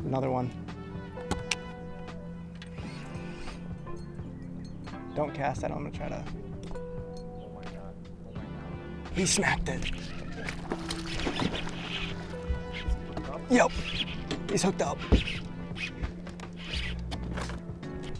Another one. Don't cast that. I'm gonna try to. Oh my god. Oh my god. He smacked it. Yep. He's hooked up.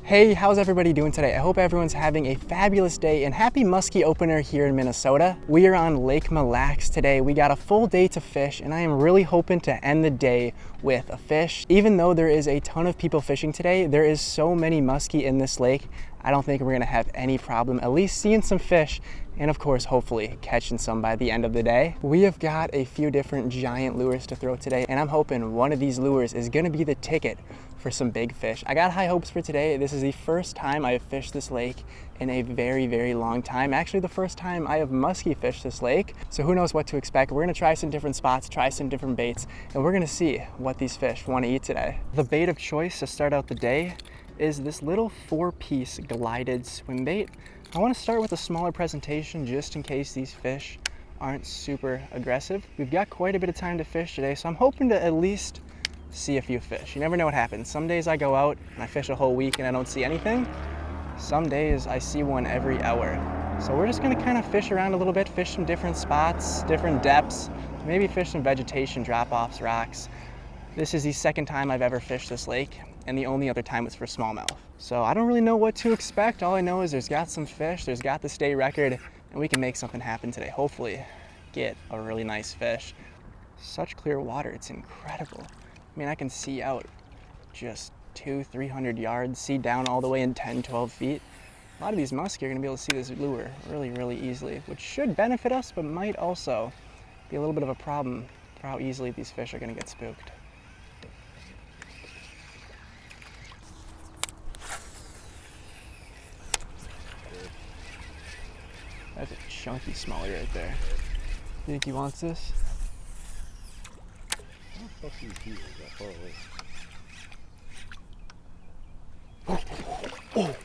Hey, how's everybody doing today? I hope everyone's having a fabulous day and happy muskie opener here in Minnesota. We are on Lake Mille Lacs today. We got a full day to fish and I am really hoping to end the day with a fish. Even though there is a ton of people fishing today, there is so many muskie in this lake. I don't think we're gonna have any problem at least seeing some fish and of course, hopefully catching some by the end of the day. We have got a few different giant lures to throw today and I'm hoping one of these lures is gonna be the ticket for some big fish. I got high hopes for today. This is the first time I have fished this lake in a very, very long time. Actually, the first time I have muskie fished this lake. So who knows what to expect. We're gonna try some different spots, try some different baits, and we're gonna see what these fish wanna eat today. The bait of choice to start out the day is this little 4-piece glided swim bait. I wanna start with a smaller presentation just in case these fish aren't super aggressive. We've got quite a bit of time to fish today, so I'm hoping to at least see a few fish. You never know what happens. Some days I go out and I fish a whole week and I don't see anything. Some days I see one every hour. So we're just gonna kind of fish around a little bit, fish some different spots, different depths, maybe fish some vegetation, drop-offs, rocks. This is the second time I've ever fished this lake and the only other time was for smallmouth. So I don't really know what to expect. All I know is there's got some fish, there's got the state record, and we can make something happen today. Hopefully get a really nice fish. Such clear water, it's incredible. I mean, I can see out just 200-300 yards, see down all the way in 10-12 feet. A lot of these muskie are gonna be able to see this lure really, really easily, which should benefit us, but might also be a little bit of a problem for how easily these fish are gonna get spooked. That's a chunky smallie right there. You think he wants this? How far is that far away? Oh.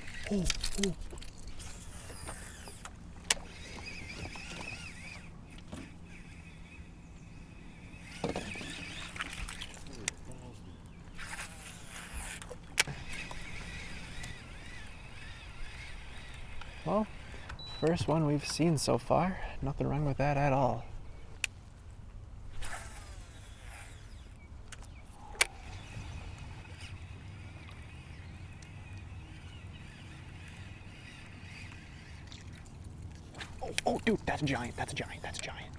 Well, first one we've seen so far. Nothing wrong with that at all. Oh, dude, that's a giant, that's a giant, that's a giant.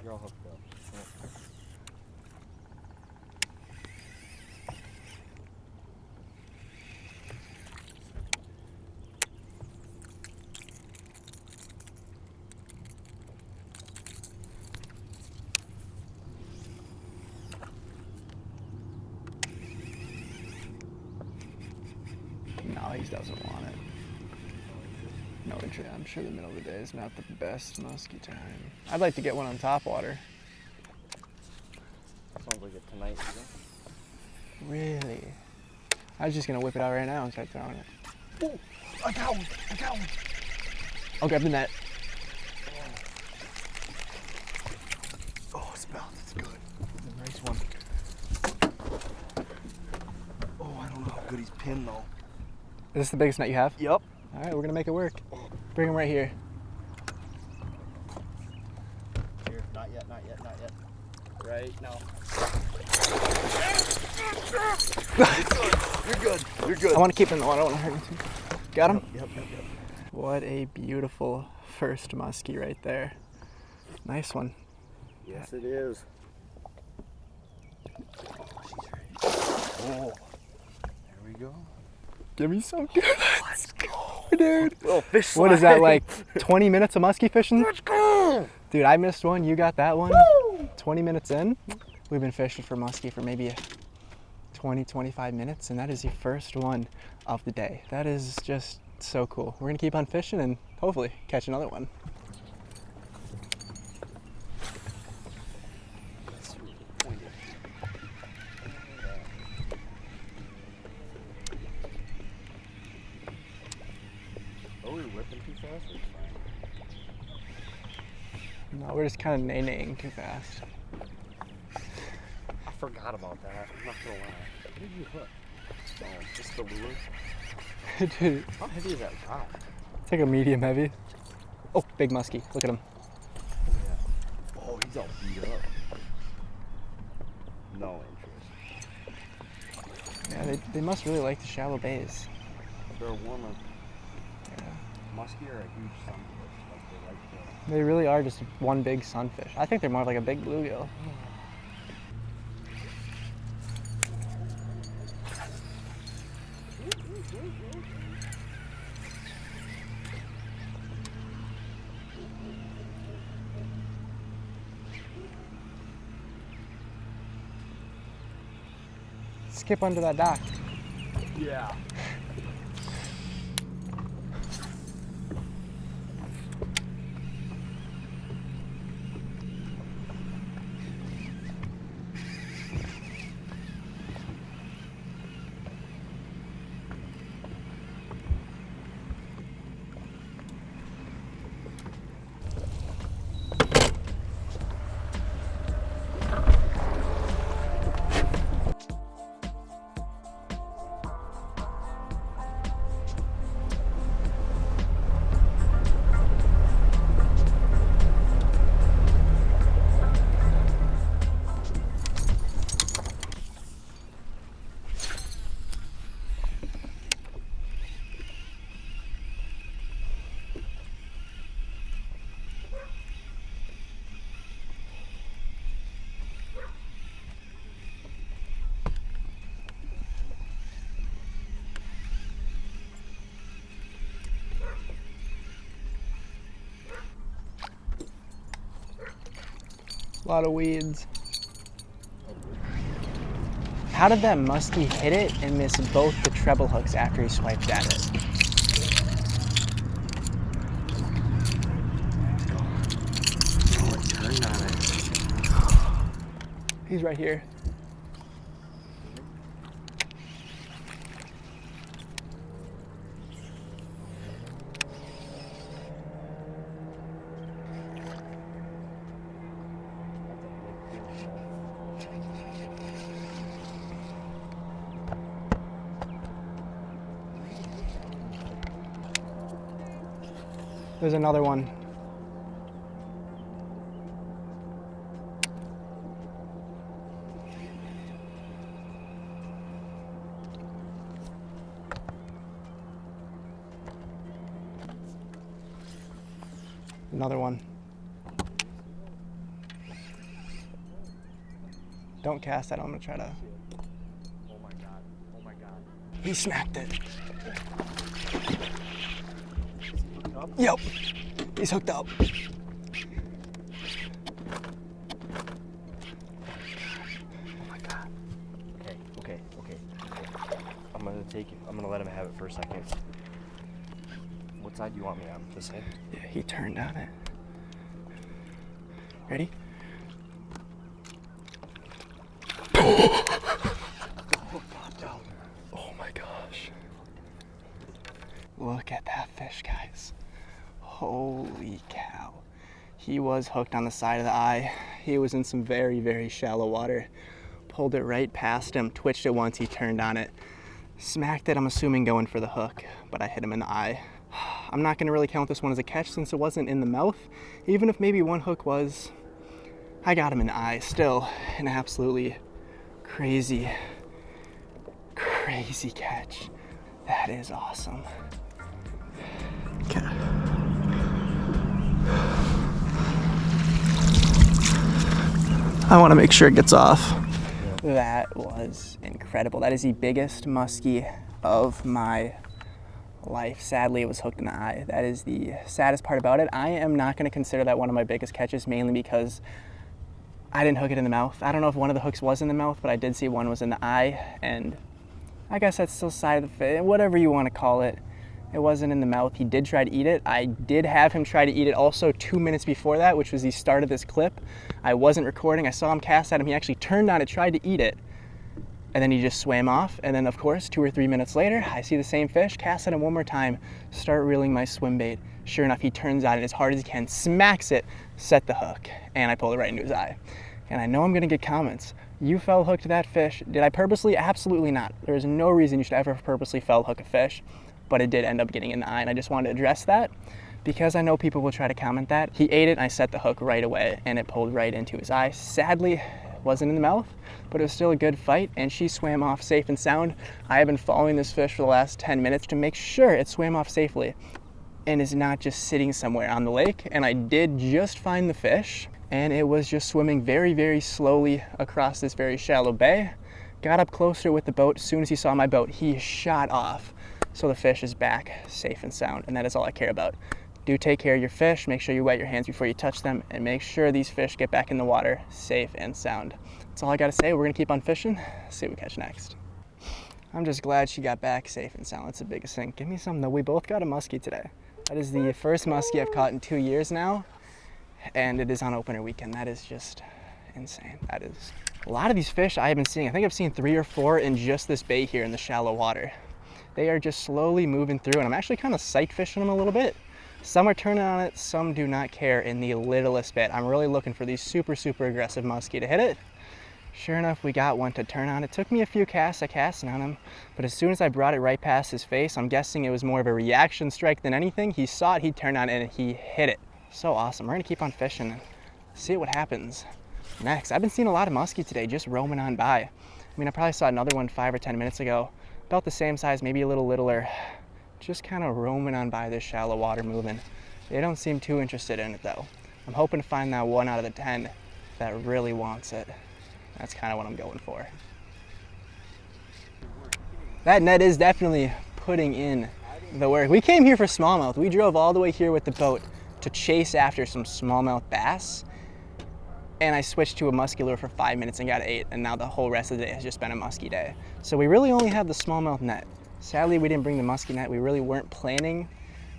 You're all hooked up. No, he doesn't want it. No, I'm sure the middle of the day is not the best muskie time. I'd like to get one on Topwater. Sounds like it tonight, Really? I was just gonna whip it out right now and start throwing it. Oh, I got one, I got one. I'll grab the net. Oh, it's bounced, it's good. It's a nice one. Oh, I don't know how good he's pinned though. Is this the biggest net you have? Yep. All right, we're gonna make it work. Bring him right here. Here, not yet, not yet, not yet. Right now. You're good, you're good. I wanna keep him in the water, I don't wanna hurt him too. Got him? Yep. What a beautiful first muskie right there. Nice one. Yes, it is. Oh, she's ready. Oh, there we go. Give me some good. Let's go, dude. Little fish What is that, slide. like 20 minutes of muskie fishing? Let's go. Dude, I missed one, you got that one. Woo! 20 minutes in, we've been fishing for muskie for maybe 20-25 minutes, and that is the first one of the day. That is just so cool. We're gonna keep on fishing and hopefully catch another one. fast or fine? No, we're just kind of nay-naying too fast. I forgot about that. I'm not gonna lie. What did you hook? Oh, just the lure? Dude, How heavy is that rod? it's like a medium heavy. Oh, big muskie. Look at him. Oh, yeah. Oh, he's all beat up. No interest. Yeah, they must really like the shallow bays. They're warmer. Yeah. Muskie are a huge sunfish. Like they like the... They really are just one big sunfish. I think they're more like a big bluegill. Skip under that dock. Yeah. A lot of weeds. How did that muskie hit it and miss both the treble hooks after he swiped at it? Oh, it turned on it. He's right here. There's another one. Another one. Don't cast that. I'm gonna try to. Oh my god. Oh my god. He smacked it. Up? Yep. He's hooked up. Oh my god. Okay. I'm gonna let him have it for a second. What side do you want me on? This side? Yeah, he turned on it. Ready? Oh my gosh. Look at that fish, guys. Holy cow. He was hooked on the side of the eye. He was in some very, very shallow water. Pulled it right past him, twitched it once, he turned on it. Smacked it, I'm assuming going for the hook, but I hit him in the eye. I'm not gonna really count this one as a catch since it wasn't in the mouth. Even if maybe one hook was, I got him in the eye. Still an absolutely crazy catch. That is awesome. Okay. I want to make sure it gets off. That was incredible. That is the biggest muskie of my life. Sadly, it was hooked in the eye. That is the saddest part about it. I am not going to consider that one of my biggest catches, mainly because I didn't hook it in the mouth. I don't know if one of the hooks was in the mouth, but I did see one was in the eye, and I guess that's still side of the face, whatever you want to call it. It wasn't in the mouth. He did try to eat it. I did have him try to eat it also 2 minutes before that, which was the start of this clip. I wasn't recording. I saw him cast at him. He actually turned on it, tried to eat it, and then he just swam off. And then, of course, 2 or 3 minutes later, I see the same fish, cast at him one more time, start reeling my swim bait. Sure enough, he turns on it as hard as he can, smacks it, set the hook, and I pulled it right into his eye. And I know I'm gonna get comments. You fell hooked that fish. Did I purposely? Absolutely not. There is no reason you should ever purposely fell hook a fish, but it did end up getting in the eye, and I just wanted to address that because I know people will try to comment that. He ate it, and I set the hook right away, and it pulled right into his eye. Sadly, it wasn't in the mouth, but it was still a good fight, and she swam off safe and sound. I have been following this fish for the last 10 minutes to make sure it swam off safely and is not just sitting somewhere on the lake, and I did just find the fish, and it was just swimming very, very slowly across this very shallow bay. Got up closer with the boat. As soon as he saw my boat, he shot off. So the fish is back safe and sound, and that is all I care about. Do take care of your fish, make sure you wet your hands before you touch them, and make sure these fish get back in the water safe and sound. That's all I gotta say. We're gonna keep on fishing, see what we catch next. I'm just glad she got back safe and sound. That's the biggest thing. Give me some though. We both got a muskie today. That is the first muskie I've caught in 2 years now, and it is on opener weekend. That is just insane. That is a lot of these fish I have been seeing. I think I've seen 3 or 4 in just this bay here in the shallow water. They are just slowly moving through, and I'm actually kind of sight fishing them a little bit. Some are turning on it, some do not care in the littlest bit. I'm really looking for these super, super aggressive muskie to hit it. Sure enough, we got one to turn on. It took me a few casts of casting on him, but as soon as I brought it right past his face, I'm guessing it was more of a reaction strike than anything. He saw it, he turned on it, and he hit it. So awesome. We're gonna keep on fishing and see what happens next. I've been seeing a lot of muskie today just roaming on by. I mean, I probably saw another one 5 or 10 minutes ago, about the same size, maybe a little littler, just kind of roaming on by this shallow water moving. They don't seem too interested in it though. I'm hoping to find that 1 out of the 10 that really wants it. That's kind of what I'm going for. That net is definitely putting in the work. We came here for smallmouth. We drove all the way here with the boat to chase after some smallmouth bass, and I switched to a musky lure for 5 minutes and got 8, and now the whole rest of the day has just been a musky day. So we really only have the smallmouth net. Sadly, we didn't bring the musky net. We really weren't planning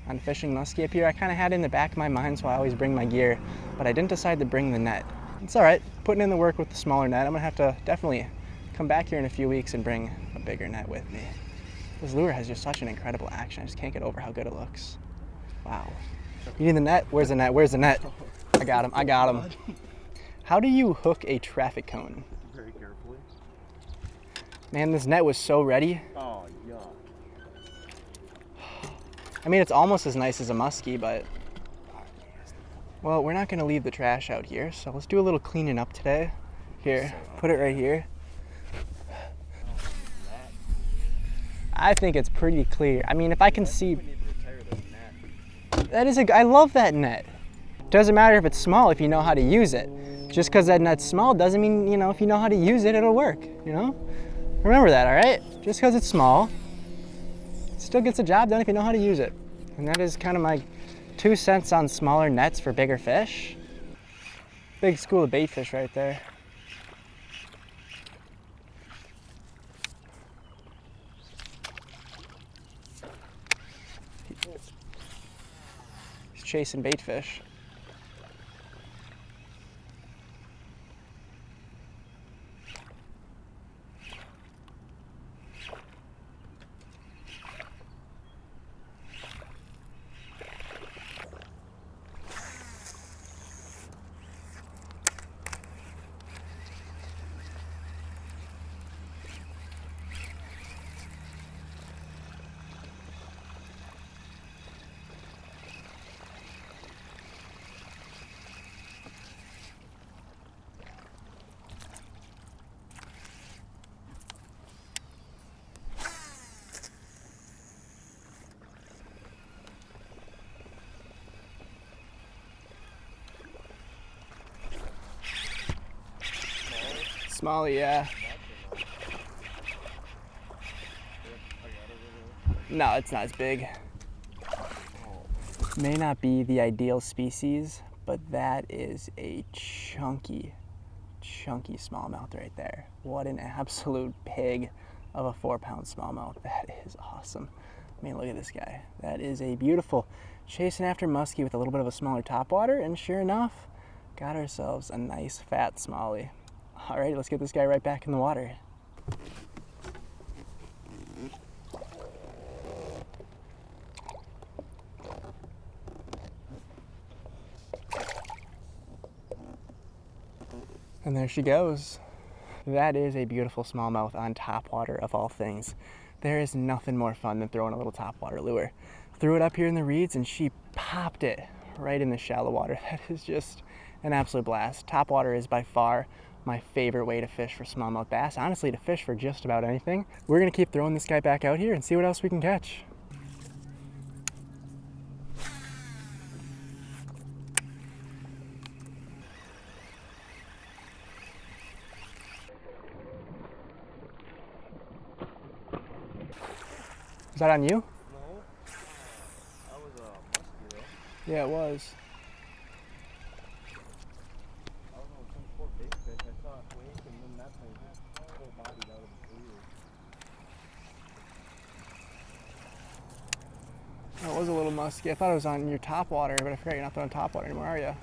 on fishing musky up here. I kind of had it in the back of my mind, so I always bring my gear, but I didn't decide to bring the net. It's all right, putting in the work with the smaller net. I'm gonna have to definitely come back here in a few weeks and bring a bigger net with me. This lure has just such an incredible action. I just can't get over how good it looks. Wow. You need the net? Where's the net? Where's the net? I got him, I got him. How do you hook a traffic cone? Very carefully. Man, this net was so ready. Oh, yuck. I mean, it's almost as nice as a muskie, but well, we're not gonna leave the trash out here, so let's do a little cleaning up today. Here, put it right here. I think it's pretty clear. I mean, if I can see, that is I love that net. Doesn't matter if it's small if you know how to use it. Just because that net's small doesn't mean, you know, if you know how to use it, it'll work, you know? Remember that, all right? Just because it's small, it still gets the job done if you know how to use it. And that is kind of my 2 cents on smaller nets for bigger fish. Big school of bait fish right there. He's chasing bait fish. Smalley, yeah. No, it's not as big. May not be the ideal species, but that is a chunky smallmouth right there. What an absolute pig of a 4-pound smallmouth. That is awesome. I mean, look at this guy. That is a beautiful chasing after muskie with a little bit of a smaller topwater, and sure enough, got ourselves a nice fat smalley. All right, let's get this guy right back in the water. And there she goes. That is a beautiful smallmouth on topwater of all things. There is nothing more fun than throwing a little topwater lure. Threw it up here in the reeds and she popped it right in the shallow water. That is just an absolute blast. Topwater is by far my favorite way to fish for smallmouth bass. Honestly, to fish for just about anything. We're gonna keep throwing this guy back out here and see what else we can catch. Is that on you? No. That was a musky though. Yeah, it was. I was on some poor bait fish. I saw it wake and then that thing just full bodied out of the clear. That was a little musky. I thought it was on your topwater, but I forgot you're not throwing topwater anymore, are you?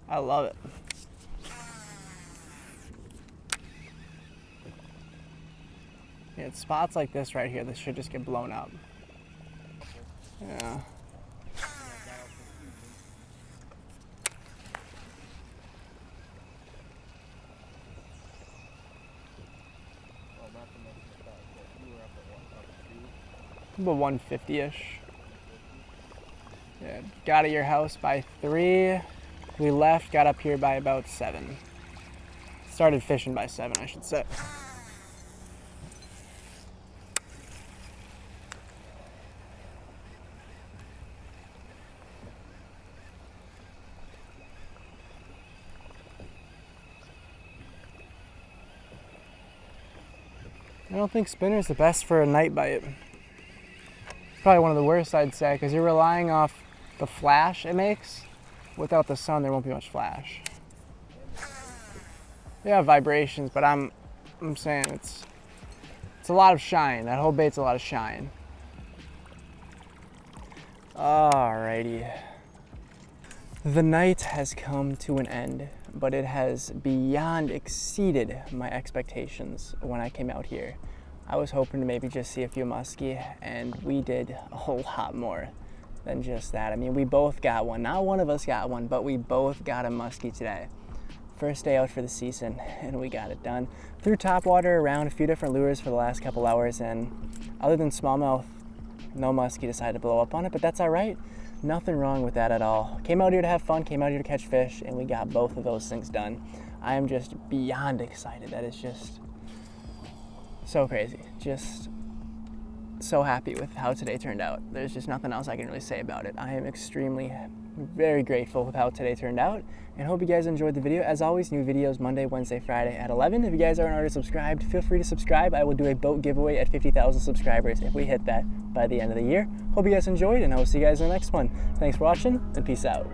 I love it. Yeah, it's spots like this right here, this should just get blown up. Yeah. About 150-ish. Yeah, got at your house by 3. We left, got up here by about 7. Started fishing by 7, I should say. I don't think spinner's the best for a night bite. Probably one of the worst, I'd say, because you're relying off the flash it makes. Without the sun, there won't be much flash. They have vibrations, but I'm saying it's a lot of shine. That whole bait's a lot of shine. Alrighty. The night has come to an end, but it has beyond exceeded my expectations when I came out here. I was hoping to maybe just see a few muskie, and we did a whole lot more than just that. I mean, we both got one. Not one of us got one, but we both got a muskie today. First day out for the season, and we got it done. Threw topwater around a few different lures for the last couple hours, and other than smallmouth, no muskie decided to blow up on it, but that's all right. Nothing wrong with that at all. Came out here to have fun, came out here to catch fish, and we got both of those things done. I am just beyond excited. That is just so crazy. Just so happy with how today turned out. There's just nothing else I can really say about it. I am extremely, very grateful with how today turned out, and hope you guys enjoyed the video. As always, new videos Monday, Wednesday, Friday at 11. If you guys aren't already subscribed, feel free to subscribe. I will do a boat giveaway at 50,000 subscribers if we hit that by the end of the year. Hope you guys enjoyed, and I will see you guys in the next one. Thanks for watching, and peace out.